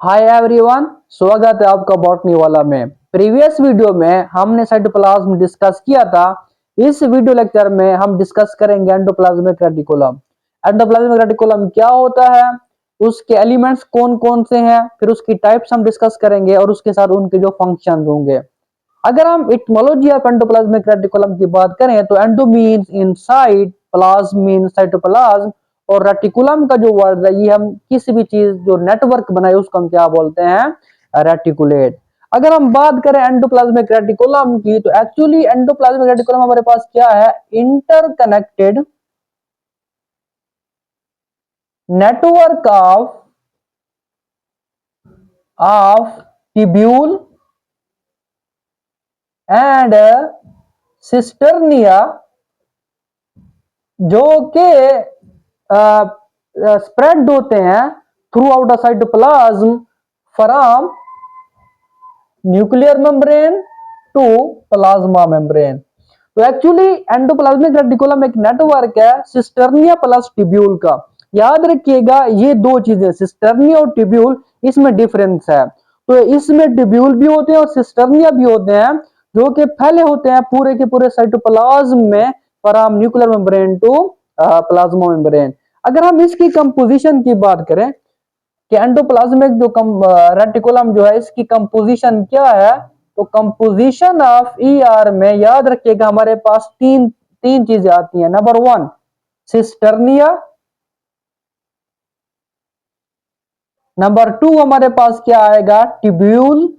Hi everyone, स्वागत है आपका बॉटनी वाला में। प्रीवियस वीडियो में हमने साइटोप्लाज्म डिस्कस किया था। इस वीडियो लेक्चर में हम डिस्कस करेंगे एंडोप्लाज्मिक रेटिकुलम। एंडोप्लाज्मिक रेटिकुलम क्या होता है, उसके एलिमेंट्स कौन कौन से हैं, फिर उसकी टाइप्स हम डिस्कस करेंगे और उसके साथ उनके जो फंक्शन होंगे। अगर हम इटमोलॉजी ऑफ एंडोप्लाज्मिक रेटिकुलम की बात करें तो endo means inside, plasm means cytoplasm, और रेटिकुलम का जो वर्ड है ये हम किसी भी चीज जो नेटवर्क बनाए उसको हम क्या बोलते हैं, रेटिकुलेट। अगर हम बात करें एंडोप्लाज्मिक रेटिकुलम की तो एक्चुअली एंडोप्लाज्मिक रेटिकुलम हमारे पास क्या है, interconnected network of tubules and cisternae जो के स्प्रेड होते हैं throughout the cytoplasm from nuclear membrane to plasma membrane. तो एक्चुअली एंडोप्लाज्मिक रेटिकुलम एक नेटवर्क है सिस्टर्निया प्लस ट्यूब्यूल का। याद रखिएगा ये दो चीजें सिस्टर्निया और ट्यूब्यूल, इसमें डिफरेंस है। तो इसमें ट्यूब्यूल भी होते हैं और सिस्टर्निया भी होते हैं जो कि फैले होते हैं पूरे के पूरे साइटोप्लाज्म में from nuclear membrane to plasma membrane. अगर हम इसकी कंपोजिशन की बात करें कि एंडोप्लाज्मिक जो रेटिकुलम जो है इसकी कंपोजिशन क्या है, तो कंपोजिशन ऑफ ईआर में याद रखिएगा हमारे पास तीन तीन चीजें आती हैं। नंबर वन सिस्टर्निया, नंबर टू हमारे पास क्या आएगा ट्यूब्यूल,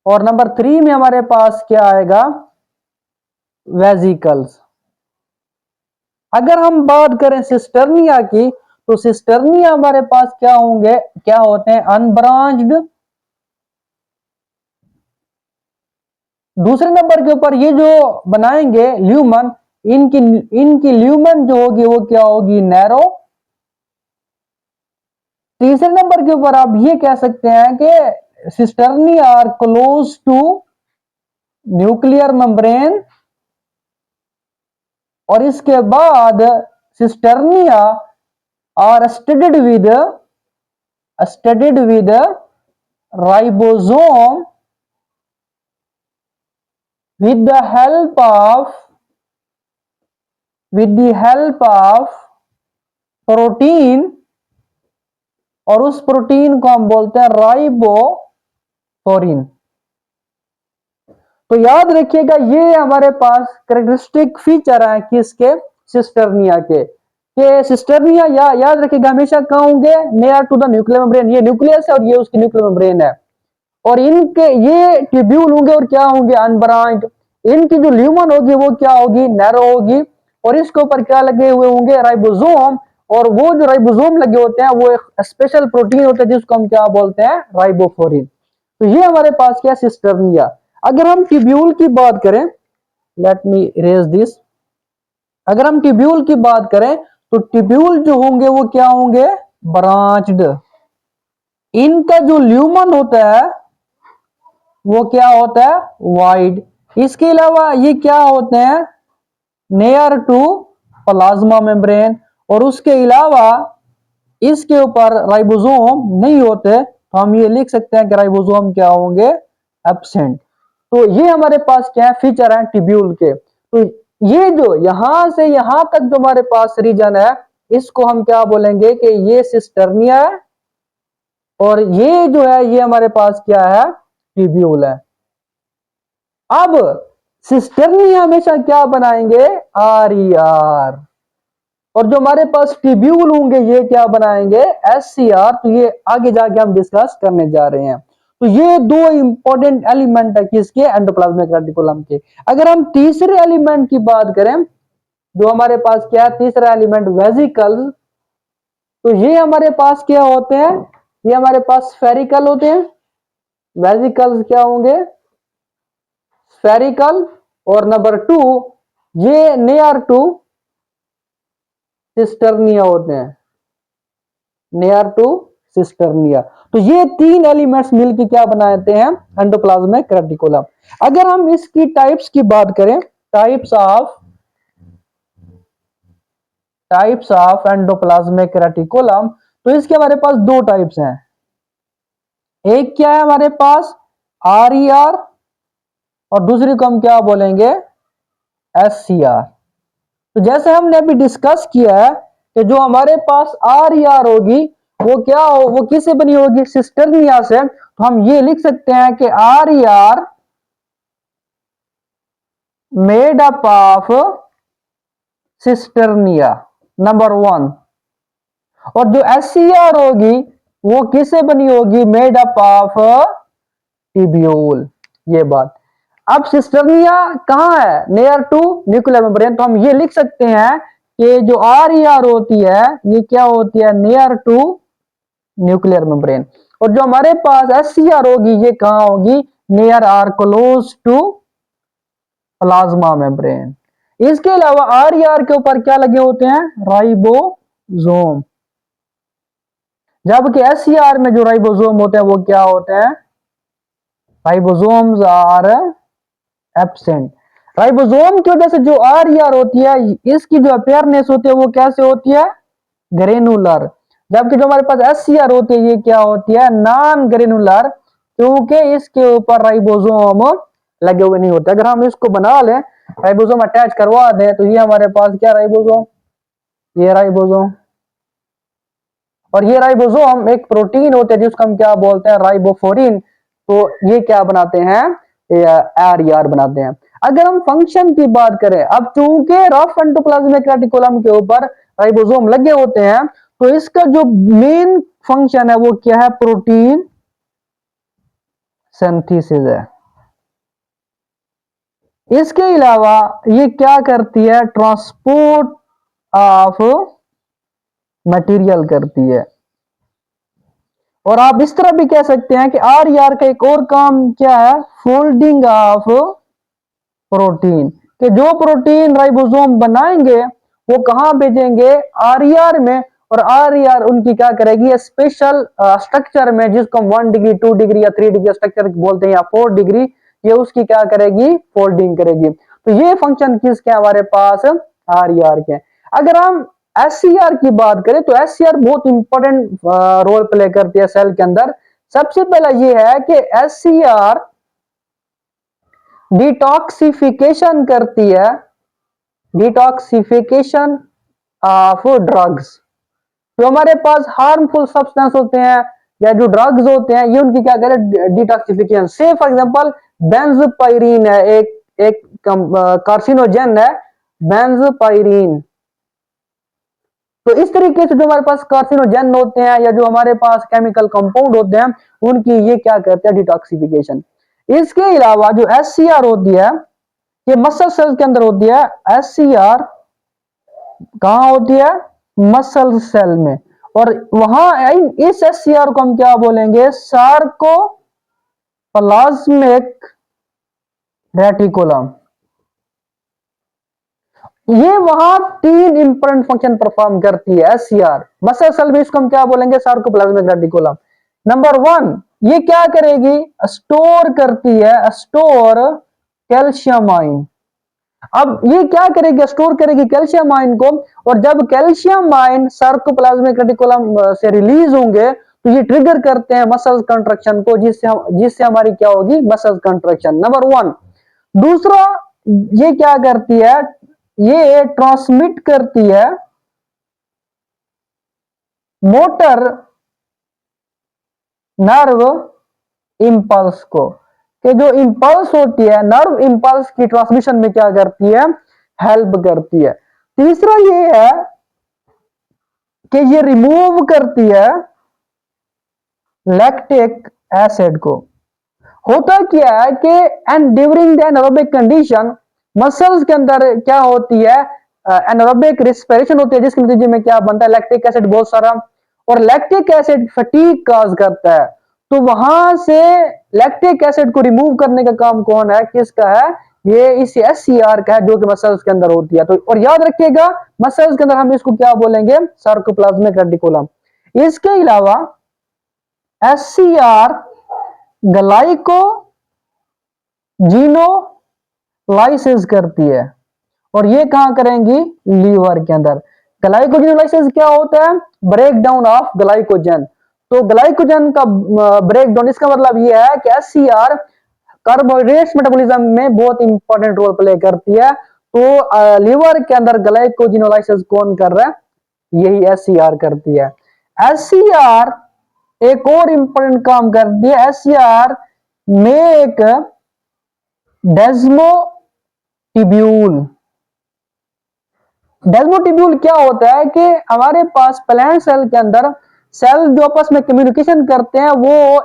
और नंबर थ्री में हमारे पास क्या आएगा वेजिकल्स। अगर हम बात करें सिस्टर्निया की तो सिस्टर्निया हमारे पास क्या होंगे, क्या होते हैं अनब्रांच्ड। दूसरे नंबर के ऊपर ये जो बनाएंगे ल्यूमन, इनकी इनकी ल्यूमन जो होगी वो क्या होगी नैरो। तीसरे नंबर के ऊपर आप ये कह सकते हैं कि cisternae are close to nuclear membrane, और इसके बाद cisternae are studded with ribosome with the help of protein, और उस प्रोटीन को हम बोलते हैं राइबोफोरिन। तो याद रखिएगा ये हमारे पास कैरेक्टरिस्टिक फीचर है किसके, सिस्टर्निया के। सिस्टर्निया याद रखिएगा हमेशा कहां होंगे, near to the nuclear membrane. ये न्यूक्लियस है और ये उसकी न्यूक्लियर मेम्ब्रेन है, और इनके ये ट्यूब्यूल होंगे और क्या होंगे अनब्रांच्ड। इनकी जो ल्यूमन होगी वो क्या होगी नैरो होगी, और इसके ऊपर क्या लगे हुए होंगे राइबोसोम, और वो जो राइबोसोम लगे होते हैं वो एक स्पेशल प्रोटीन होता है जिसको हम क्या बोलते हैं राइबोफोरिन। तो ये हमारे पास क्या सिस्टर्निया। अगर हम ट्यूब्यूल की बात करें, लेट मी इरेज दिस। अगर हम ट्यूब्यूल की बात करें तो ट्यूब्यूल जो होंगे वो क्या होंगे ब्रांच्ड। इनका जो ल्यूमन होता है वो क्या होता है वाइड। इसके अलावा ये क्या होते हैं नियर टू प्लाज्मा मेम्ब्रेन, और उसके अलावा इसके ऊपर राइबोसोम नहीं होते, तो हम ये लिख सकते हैं कि राइबोसोम क्या होंगे एब्सेंट। तो ये हमारे पास क्या है फीचर है ट्यूब्यूल के। तो ये जो यहां से यहां तक जो हमारे पास रीजन है इसको हम क्या बोलेंगे कि ये सिस्टर्निया है, और ये जो है ये हमारे पास क्या है ट्यूब्यूल है। अब सिस्टर्निया हमेशा क्या बनाएंगे आर ई आर, और जो हमारे पास ट्यूब्यूल होंगे ये क्या बनाएंगे एस सी आर। तो ये आगे जाके हम डिस्कस करने जा रहे हैं। तो ये दो इंपॉर्टेंट एलिमेंट है किसके एंडोप्लाज्मिक रेटिकुलम के। अगर हम तीसरे एलिमेंट की बात करें जो हमारे पास क्या है तीसरा एलिमेंट वेजिकल्स, तो ये हमारे पास क्या होते हैं, ये हमारे पास स्फेरिकल होते हैं। वेजिकल्स क्या होंगे स्फेरिकल, और नंबर टू ये नियर टू सिस्टर्निया होते हैं, नियर टू सिस्टर्निया। तो ये तीन एलिमेंट्स मिलकर क्या बनाते हैं एंडोप्लाज्मिक रेटिकुलम। अगर हम इसकी टाइप्स की बात करें, टाइप्स ऑफ एंडोप्लाज्मिक रेटिकुलम, तो इसके हमारे पास दो टाइप्स हैं। एक क्या है हमारे पास आर ई आर, और दूसरी को हम क्या बोलेंगे एस सी आर। तो जैसे हमने अभी डिस्कस किया है कि जो हमारे पास आर ई आर होगी वो क्या हो, वो किससे बनी होगी, सिस्टर्निया से। तो हम ये लिख सकते हैं कि R E R made up of cisternae number 1, और जो एस सी आर होगी वो किससे बनी होगी, मेड अप ऑफ टिब्यूल। ये बात। अब सिस्टर्निया कहां है, नियर टू न्यूक्लियर मेम्ब्रेन। तो हम ये लिख सकते हैं कि जो आर ई आर होती है ये क्या होती है, नियर टू न्यूक्लियर मेम्ब्रेन। और जो हमारे पास एस सी आर होगी ये कहां होगी, near or close to plasma membrane. इसके अलावा आर ई आर के ऊपर क्या लगे होते हैं, राइबोसोम। जबकि एस सी आर में जो राइबोसोम होते हैं वो क्या होते हैं, राइबोसोम्स आर एब्सेंट। राइबोसोम की वजह से जो आर ई आर होती है इसकी जो अपेयरनेस होती है वो कैसे होती है, ग्रेनुलर। जबकि जो हमारे पास एस सी आर होती है ये क्या होती है, नॉन ग्रेनुलर, क्योंकि इसके ऊपर राइबोसोम लगे हुए नहीं होते। अगर हम इसको बना लें, राइबोसोम अटैच करवा दें, तो ये हमारे पास क्या राइबोसोम, ये राइबोसोम, और ये राइबोसोम एक प्रोटीन होते हैं जिसको हम क्या बोलते हैं, राइबोफोरिन। तो ये क्या बनाते हैं, आर ई आर बनाते हैं। अगर हम फंक्शन की बात करें, अब चूंकि रफ एंडोप्लाज्मिक रेटिकुलम के ऊपर राइबोसोम लगे होते हैं, तो इसका जो मेन फंक्शन है वो क्या है, प्रोटीन सिंथेसिस है। इसके अलावा ये क्या करती है, ट्रांसपोर्ट ऑफ मटेरियल करती है। और आप इस तरह भी कह सकते हैं कि आर ई आर का एक और काम क्या है, फोल्डिंग ऑफ प्रोटीन, कि जो प्रोटीन राइबोसोम बनाएंगे वो कहां भेजेंगे, आर ई आर में। और आर ई आर उनकी क्या करेगी, स्पेशल स्ट्रक्चर में, जिसको हम 1 डिग्री 2 डिग्री या 3 डिग्री स्ट्रक्चर बोलते हैं, या 4 डिग्री, ये उसकी क्या करेगी, फोल्डिंग करेगी। तो ये फंक्शन किसके हमारे पास, आर ई आर के। अगर हम एस सी आर की बात करें तो एस सी आर बहुत इंपॉर्टेंट रोल प्ले करती है सेल के अंदर। सबसे पहला ये है कि एस सी आर डिटॉक्सिफिकेशन करती है, डिटॉक्सिफिकेशन ऑफ ड्रग्स। जो हमारे पास हार्मफुल सब्सटेंस होते हैं या जो ड्रग्स होते हैं ये उनकी क्या करें, डिटॉक्सिफिकेशन। से फॉर एग्जांपल बेंजोपायरीन है, एक कार्सिनोजेन है बेंजोपायरीन। तो इस तरीके से जो हमारे पास कार्सिनोजेन होते हैं या जो हमारे पास केमिकल कंपाउंड होते हैं उनकी ये क्या करते हैं, डिटॉक्सिफिकेशन। इसके अलावा जो एस सी आर होती है ये मसल सेल के अंदर होती है। एस सी आर कहां होती है, मसल सेल में। और वहां इस एस सी आर को हम क्या बोलेंगे, सार्कोप्लाज्मिक रेटिकुलम। ये वहां 3 इंपॉर्टेंट फंक्शन परफॉर्म करती है S C R muscle cell में। इसको हम क्या बोलेंगे, सार्कोप्लाज्मिक रेटिकुलम। नंबर 1 ये क्या करेगी, स्टोर करती है, स्टोर कैल्शियम आयन। अब ये क्या करेगी, स्टोर करेगी कैल्शियम आयन को। और जब कैल्शियम आयन सार्कोप्लाज्मिक रेटिकुलम से रिलीज होंगे तो ये ट्रिगर करते हैं मसल कंट्रक्शन को, जिससे हमारी क्या होगी, मसल कंट्रक्शन। नंबर 1। दूसरा ये क्या करती है, ये ट्रांसमिट करती है मोटर नर्व इंपल्स को, कि जो इंपल्स होती है नर्व इंपल्स की ट्रांसमिशन में क्या करती है, हेल्प करती है। तीसरा ये है कि ये रिमूव करती है लैक्टिक एसिड को। होता क्या है कि and during the anaerobic condition muscles के अंदर क्या होती है, एनारोबिक रिस्पिरेशन होती है, जिसके नतीजे में क्या बनता है, लैक्टिक एसिड बहुत सारा। और लैक्टिक एसिड फटीग काज करता है। तो वहां से लैक्टिक एसिड को रिमूव करने का काम कौन है, किसका है, ये इस एस सी आर का है, जो कि मसल्स के अंदर होती है। तो और याद रखिएगा मसल्स के अंदर हम इसको क्या बोलेंगे, सार्कोप्लाज्मिक रेटिकुलम। इसके अलावा एस सी आर ग्लाइको जीनोलाइसिस करती है, और ये कहां करेंगी, लीवर के अंदर। ग्लाइकोजेनोलाइसिस क्या होता है? Break down of glycogen. तो ग्लाइकोजन का ब्रेक डाउन, इसका मतलब ये है कि एससीआर कार्बोहाइड्रेट्स मेटाबॉलिज्म में बहुत इंपॉर्टेंट रोल प्ले करती है। तो लीवर के अंदर ग्लाइकोजेनोलाइसिस कौन कर रहा है? यही एससीआर करती है। एससीआर एक और इंपॉर्टेंट काम करती है, एससीआर मेक डेस्मोटिब्यूल। डेस्मोटिब्यूल क्या होता है कि हमारे पास प्लांट सेल के अंदर सेल जो आपस में कम्युनिकेशन करते हैं वो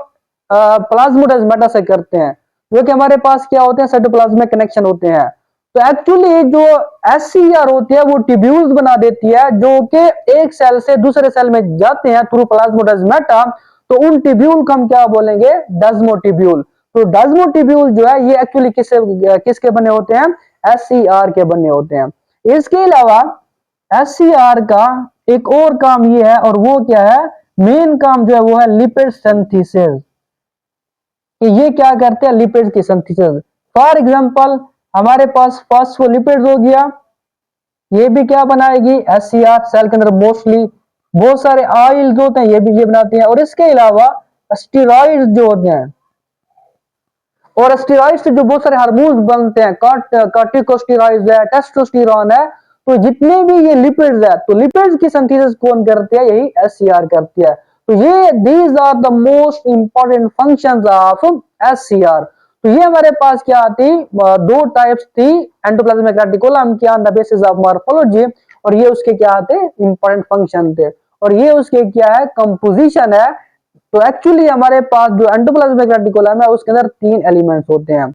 प्लाज्मोडेस्माटा से करते हैं, जो कि हमारे पास क्या होते हैं? साइटोप्लाज्मिक कनेक्शन होते हैं। तो एक्चुअली जो एससीआर होती है वो ट्यूब्यूल्स बना देती है, जो कि एक सेल से दूसरे सेल में जाते हैं थ्रू प्लाज्मोडेस्माटा। तो उन ट्यूब्यूल को हम क्या बोलेंगे? डेस्मोटिब्यूल। तो डेस्मोटिब्यूल जो है ये एक्चुअली किसके बने होते हैं? एससीआर के बने होते हैं। इसके अलावा एससीआर का एक और काम ये है, और वो क्या है? मेन काम जो है वो है लिपिड सिंथेसिस, कि ये क्या करते हैं? लिपिड की सिंथेसिस। फॉर एग्जांपल हमारे पास फॉस्फोलिपिड्स हो गया, ये भी क्या बनाएगी? एससीआर। सेल के अंदर मोस्टली बहुत सारे ऑयल्स होते हैं, ये भी ये बनाते हैं। और इसके अलावा स्टेरॉइड्स जो होते हैं, और स्टेरॉइड से जो बहुत सारे हार्मोन्स बनते हैं, कॉर्टिकोस्टेरॉइड्स है, टेस्टोस्टेरोन है, तो जितने भी ये लिपिड्स है, तो लिपिड्स की सिंथेसिस कौन करती है? यही एससीआर करती है। तो ये these are the most important functions of SCR. तो ये हमारे पास क्या आती? दो टाइप्स थी एंडोप्लाज्मिक रेटिकुलम की on the basis of morphology, और ये उसके क्या आते? इंपॉर्टेंट फंक्शन थे, और ये उसके क्या है? कंपोजिशन है। तो एक्चुअली हमारे पास जो एंडोप्लाज्मिक रेटिकुलम है उसके अंदर 3 एलिमेंट्स होते हैं।